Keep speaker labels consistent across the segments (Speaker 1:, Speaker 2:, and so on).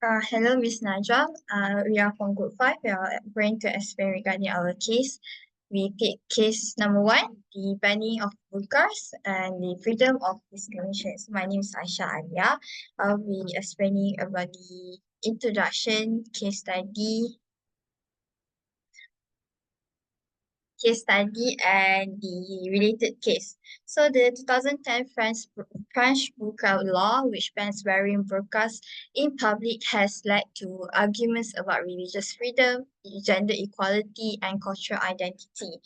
Speaker 1: Hello, Miss Najwa. We are from Group 5. We are going to explain regarding our case. We pick case number 1, the banning of burkas and the freedom of discrimination. My name is Aisha Alia. I'll be explaining about the introduction, case study and the related case. So the 2010 French burqa law, which bans wearing burqas in public, has led to arguments about religious freedom, gender equality, and cultural identity.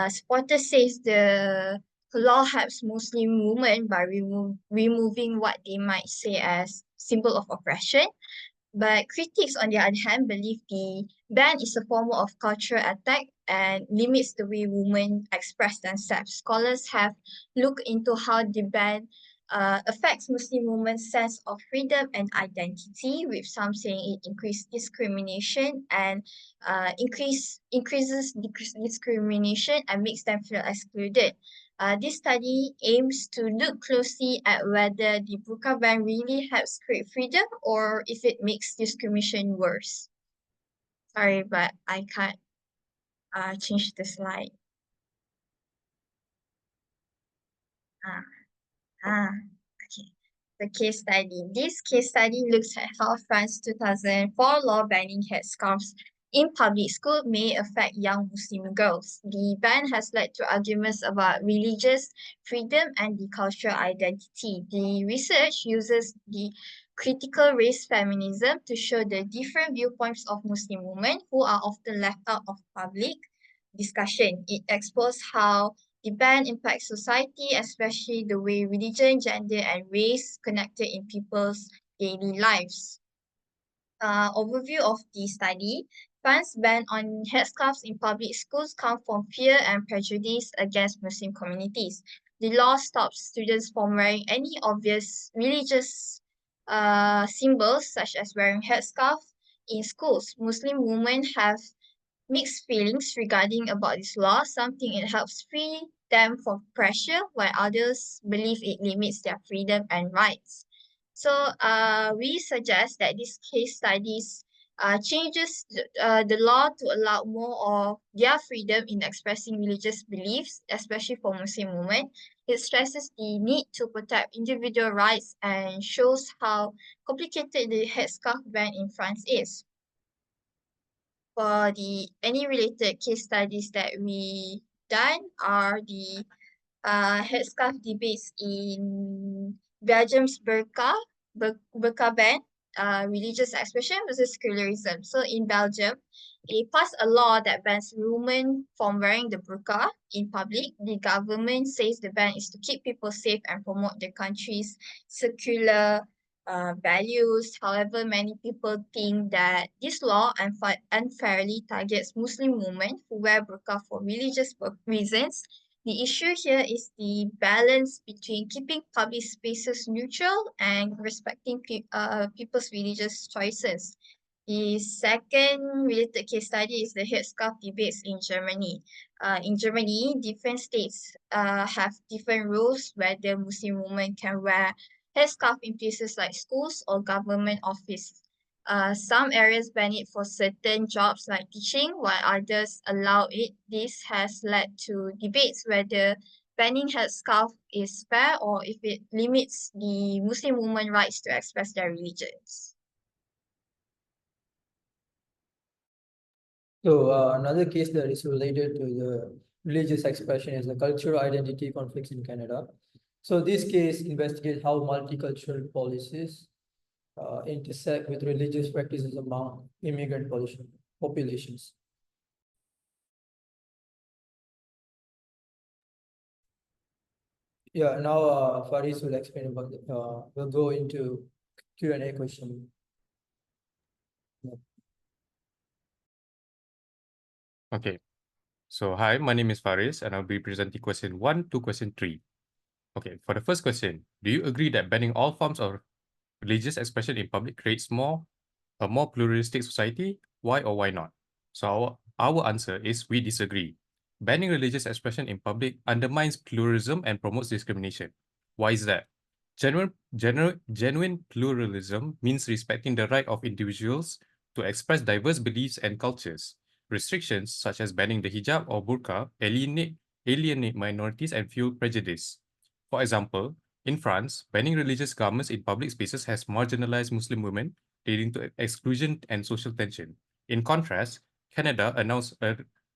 Speaker 1: Supporters says the law helps Muslim women by removing what they might say as symbol of oppression, but critics, on the other hand, believe the ban is a form of cultural attack and limits the way women express themselves. Scholars have looked into how the ban affects Muslim women's sense of freedom and identity, with some saying it increases discrimination and increases discrimination and makes them feel excluded. This study aims to look closely at whether the burqa ban really helps create freedom or if it makes discrimination worse. Sorry, but I can't change the slide. Ah, okay. The case study. This case study looks at how France's 2004 law banning headscarves in public school may affect young Muslim girls. The ban has led to arguments about religious freedom and the cultural identity. The research uses the critical race feminism to show the different viewpoints of Muslim women who are often left out of public discussion. It explores how the ban impacts society, especially the way religion, gender, and race connected in people's daily lives. Overview of the study. France's ban on headscarves in public schools come from fear and prejudice against Muslim communities. The law stops students from wearing any obvious religious symbols, such as wearing headscarf in schools. Muslim women have mixed feelings regarding about this law. Some think it helps free them from pressure, while others believe it limits their freedom and rights. So we suggest that this case studies changes the law to allow more of their freedom in expressing religious beliefs, especially for Muslim women. It stresses the need to protect individual rights and shows how complicated the headscarf ban in France is. For the any related case studies that we done are the headscarf debates in Belgium's burqa ban, religious expression versus secularism. So in Belgium, it passed a law that bans women from wearing the burqa in public. The government says the ban is to keep people safe and promote the country's secular values. However, many people think that this law unfairly targets Muslim women who wear burqa for religious reasons. The issue here is the balance between keeping public spaces neutral and respecting people's religious choices. The second related case study is the headscarf debates in Germany. In Germany, different states have different rules whether Muslim women can wear headscarf in places like schools or government office. Some areas ban it for certain jobs like teaching, while others allow it. This has led to debates whether banning headscarf is fair or if it limits the Muslim women rights to express their religions.
Speaker 2: So another case that is related to the religious expression is the cultural identity conflicts in Canada. So this case investigates how multicultural policies intersect with religious practices among immigrant populations. Yeah, now Faris will explain about we'll go into Q&A question.
Speaker 3: Okay. So hi, my name is Faris and I'll be presenting question 1 to question 3. Okay, for the first question, do you agree that banning all forms of religious expression in public creates a more pluralistic society? Why or why not? So our answer is we disagree. Banning religious expression in public undermines pluralism and promotes discrimination. Why is that? Genuine pluralism means respecting the right of individuals to express diverse beliefs and cultures. Restrictions, such as banning the hijab or burqa, alienate minorities and fuel prejudice. For example, in France, banning religious garments in public spaces has marginalized Muslim women, leading to exclusion and social tension. In contrast, Canada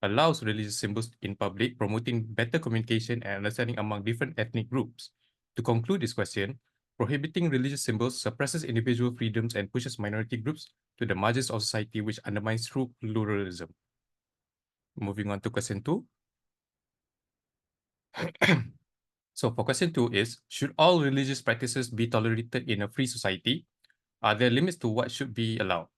Speaker 3: allows religious symbols in public, promoting better communication and understanding among different ethnic groups. To conclude this question, prohibiting religious symbols suppresses individual freedoms and pushes minority groups to the margins of society, which undermines true pluralism. Moving on to question 2. So for question 2 is, should all religious practices be tolerated in a free society? Are there limits to what should be allowed?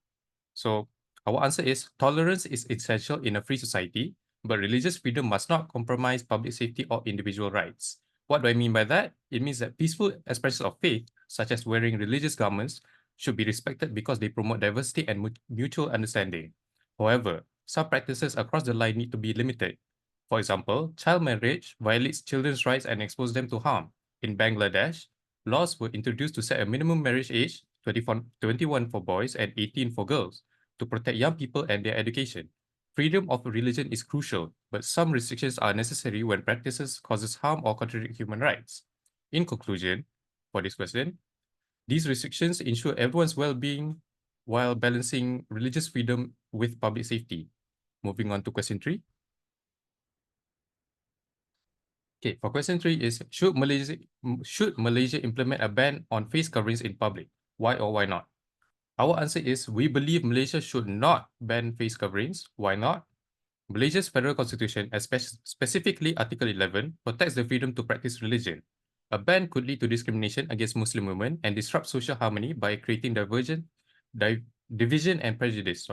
Speaker 3: So our answer is, tolerance is essential in a free society, but religious freedom must not compromise public safety or individual rights. What do I mean by that? It means that peaceful expressions of faith, such as wearing religious garments, should be respected because they promote diversity and mutual understanding. However, some practices across the line need to be limited. For example, child marriage violates children's rights and exposes them to harm. In Bangladesh, laws were introduced to set a minimum marriage age, 21 for boys and 18 for girls, to protect young people and their education. Freedom of religion is crucial, but some restrictions are necessary when practices causes harm or contradict human rights. In conclusion, for this question, these restrictions ensure everyone's well-being while balancing religious freedom with public safety. Moving on to question 3. Okay, for question 3 is, should Malaysia implement a ban on face coverings in public? Why or why not? Our answer is, we believe Malaysia should not ban face coverings. Why not? Malaysia's federal constitution, specifically Article 11, protects the freedom to practice religion. A ban could lead to discrimination against Muslim women and disrupt social harmony by creating division and prejudice.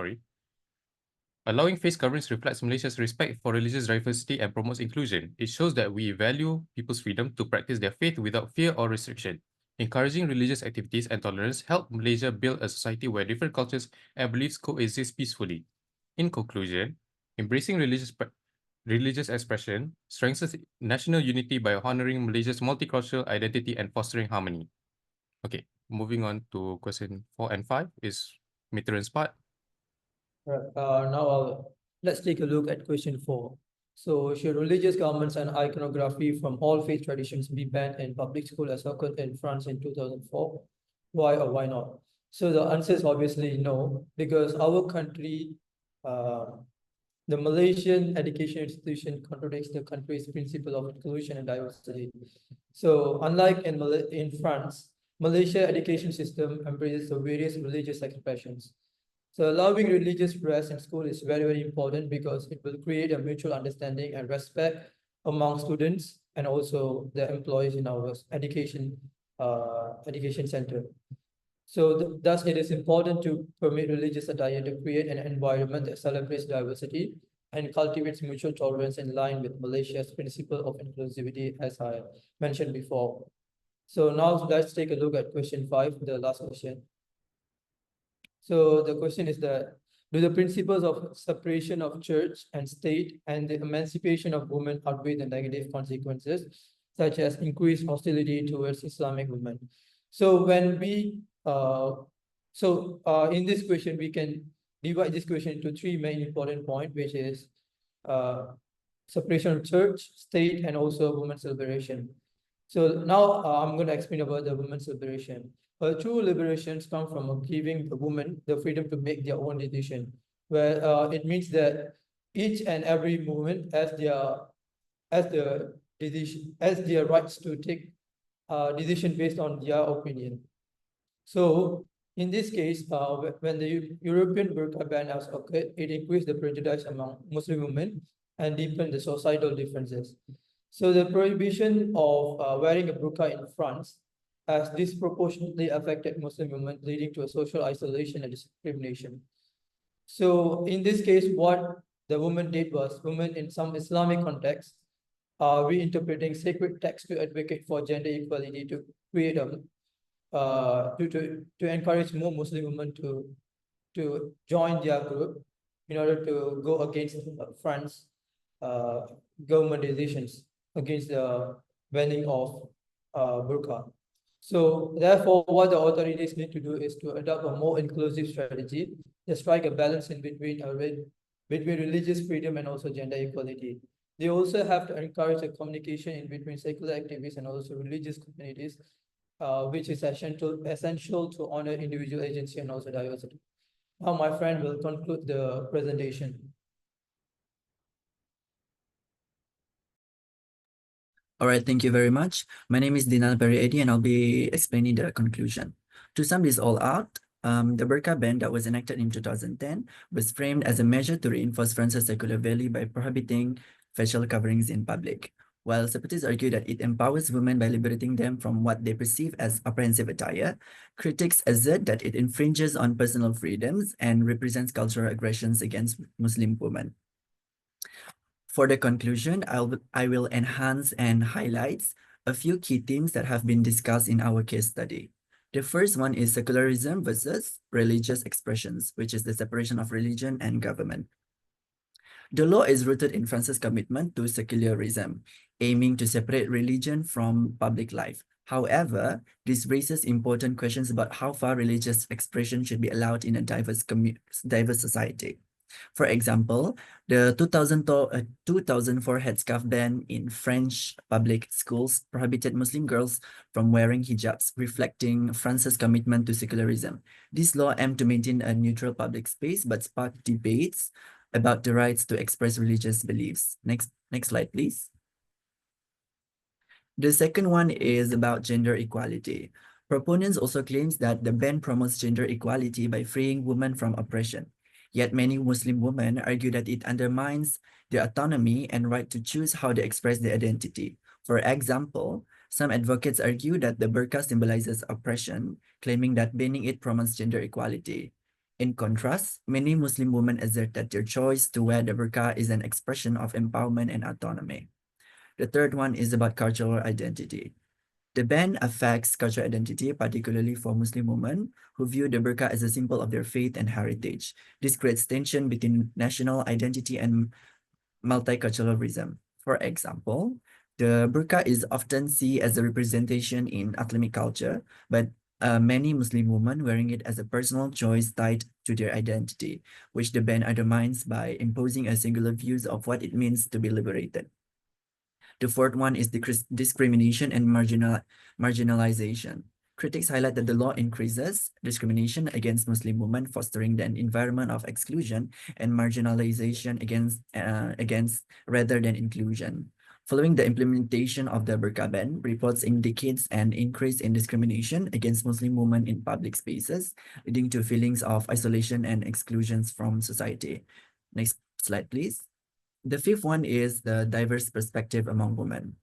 Speaker 3: Allowing face coverings reflects Malaysia's respect for religious diversity and promotes inclusion. It shows that we value people's freedom to practice their faith without fear or restriction. Encouraging religious activities and tolerance help Malaysia build a society where different cultures and beliefs coexist peacefully. In conclusion, embracing religious expression strengthens national unity by honoring Malaysia's multicultural identity and fostering harmony. Okay, moving on to question 4 and 5 is Mitran's part.
Speaker 2: Right. Let's take a look at question 4. So, should religious garments and iconography from all faith traditions be banned in public school as occurred in France in 2004? Why or why not? So the answer is obviously no, because our country, the Malaysian education institution contradicts the country's principle of inclusion and diversity. So unlike in France, Malaysia education system embraces the various religious expressions. So allowing religious dress in school is very, very important because it will create a mutual understanding and respect among students and also the employees in our education center. So thus it is important to permit religious attire to create an environment that celebrates diversity and cultivates mutual tolerance in line with Malaysia's principle of inclusivity, as I mentioned before. So now let's take a look at question 5, the last question. So the question is that, do the principles of separation of church and state and the emancipation of women outweigh the negative consequences, such as increased hostility towards Islamic women? So when we, in this question, we can divide this question into 3 main important points, which is separation of church, state, and also women's liberation. So now I'm going to explain about the women's liberation. True liberations come from giving the women the freedom to make their own decision, where it means that each and every woman has their rights to take decision based on their opinion. So in this case, when the European burqa ban has occurred, it increased the prejudice among Muslim women and deepened the societal differences. So the prohibition of wearing a burqa in France has disproportionately affected Muslim women, leading to a social isolation and discrimination. So in this case, what the woman did was, women in some Islamic contexts are reinterpreting sacred texts to advocate for gender equality to create a to encourage more Muslim women to join their group in order to go against France government decisions against the banning of burqa. So therefore, what the authorities need to do is to adopt a more inclusive strategy to strike a balance in between between religious freedom and also gender equality. They also have to encourage a communication in between secular activists and also religious communities, which is essential to honor individual agency and also diversity. Now, my friend will conclude the presentation.
Speaker 4: All right, thank you very much. My name is Dinal Periedi, and I'll be explaining the conclusion. To sum this all out, the burqa ban that was enacted in 2010 was framed as a measure to reinforce France's secular value by prohibiting facial coverings in public. While separatists argue that it empowers women by liberating them from what they perceive as apprehensive attire, critics assert that it infringes on personal freedoms and represents cultural aggressions against Muslim women. For the conclusion, I will enhance and highlight a few key themes that have been discussed in our case study. The first one is secularism versus religious expressions, which is the separation of religion and government. The law is rooted in France's commitment to secularism, aiming to separate religion from public life. However, this raises important questions about how far religious expression should be allowed in a diverse society. For example, the 2004 headscarf ban in French public schools prohibited Muslim girls from wearing hijabs, reflecting France's commitment to secularism. This law aimed to maintain a neutral public space, but sparked debates about the rights to express religious beliefs. Next slide, please. The second one is about gender equality. Proponents also claims that the ban promotes gender equality by freeing women from oppression. Yet many Muslim women argue that it undermines their autonomy and right to choose how they express their identity. For example, some advocates argue that the burqa symbolizes oppression, claiming that banning it promotes gender equality. In contrast, many Muslim women assert that their choice to wear the burqa is an expression of empowerment and autonomy. The third one is about cultural identity. The ban affects cultural identity, particularly for Muslim women who view the burqa as a symbol of their faith and heritage. This creates tension between national identity and multiculturalism. For example, the burqa is often seen as a representation in Islamic culture, but many Muslim women wearing it as a personal choice tied to their identity, which the ban undermines by imposing a singular views of what it means to be liberated. The fourth one is discrimination and marginalization. Critics highlight that the law increases discrimination against Muslim women, fostering an environment of exclusion and marginalization against rather than inclusion. Following the implementation of the burqa ban, reports indicates an increase in discrimination against Muslim women in public spaces, leading to feelings of isolation and exclusions from society. Next slide, please. The fifth one is the diverse perspective among women.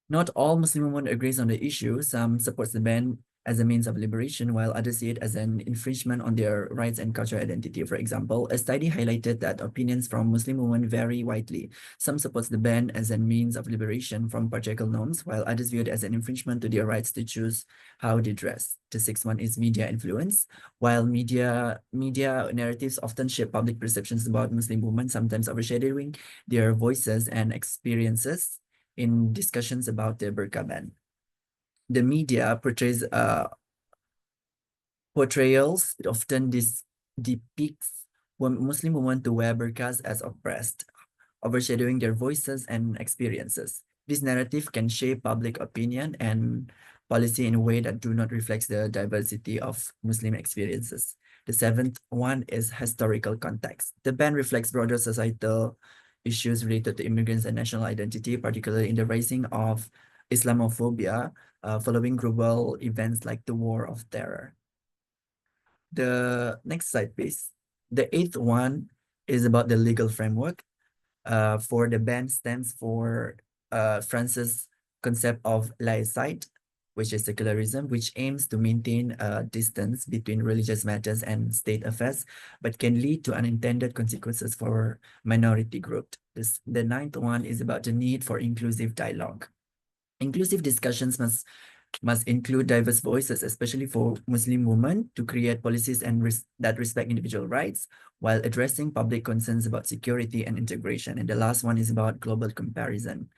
Speaker 4: Not all Muslim women agrees on the issue. Some supports the ban as a means of liberation, while others see it as an infringement on their rights and cultural identity. For example, a study highlighted that opinions from Muslim women vary widely. Some supports the ban as a means of liberation from patriarchal norms, while others view it as an infringement to their rights to choose how they dress. The sixth one is media influence. While media narratives often shape public perceptions about Muslim women, sometimes overshadowing their voices and experiences in discussions about the burqa ban. The media portrayals often depicts Muslim women to wear burqas as oppressed, overshadowing their voices and experiences. This narrative can shape public opinion and policy in a way that do not reflect the diversity of Muslim experiences. The seventh one is historical context. The ban reflects broader societal issues related to immigrants and national identity, particularly in the rising of Islamophobia following global events like the War of Terror. The next slide, please. The eighth one is about the legal framework. For the ban stands for France's concept of laïcité, which is secularism, which aims to maintain a distance between religious matters and state affairs, but can lead to unintended consequences for minority groups. The ninth one is about the need for inclusive dialogue. Inclusive discussions must include diverse voices, especially for Muslim women, to create policies that respect individual rights while addressing public concerns about security and integration. And the last one is about global comparison.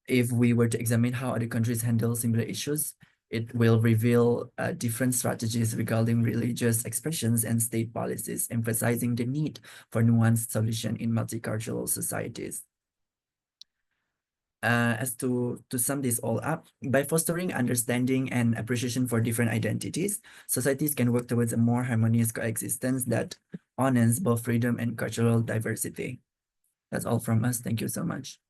Speaker 4: if we were to examine how other countries handle similar issues, it will reveal different strategies regarding religious expressions and state policies, emphasizing the need for nuanced solution in multicultural societies. As to sum this all up, by fostering understanding and appreciation for different identities, societies can work towards a more harmonious coexistence that honors both freedom and cultural diversity. That's all from us. Thank you so much.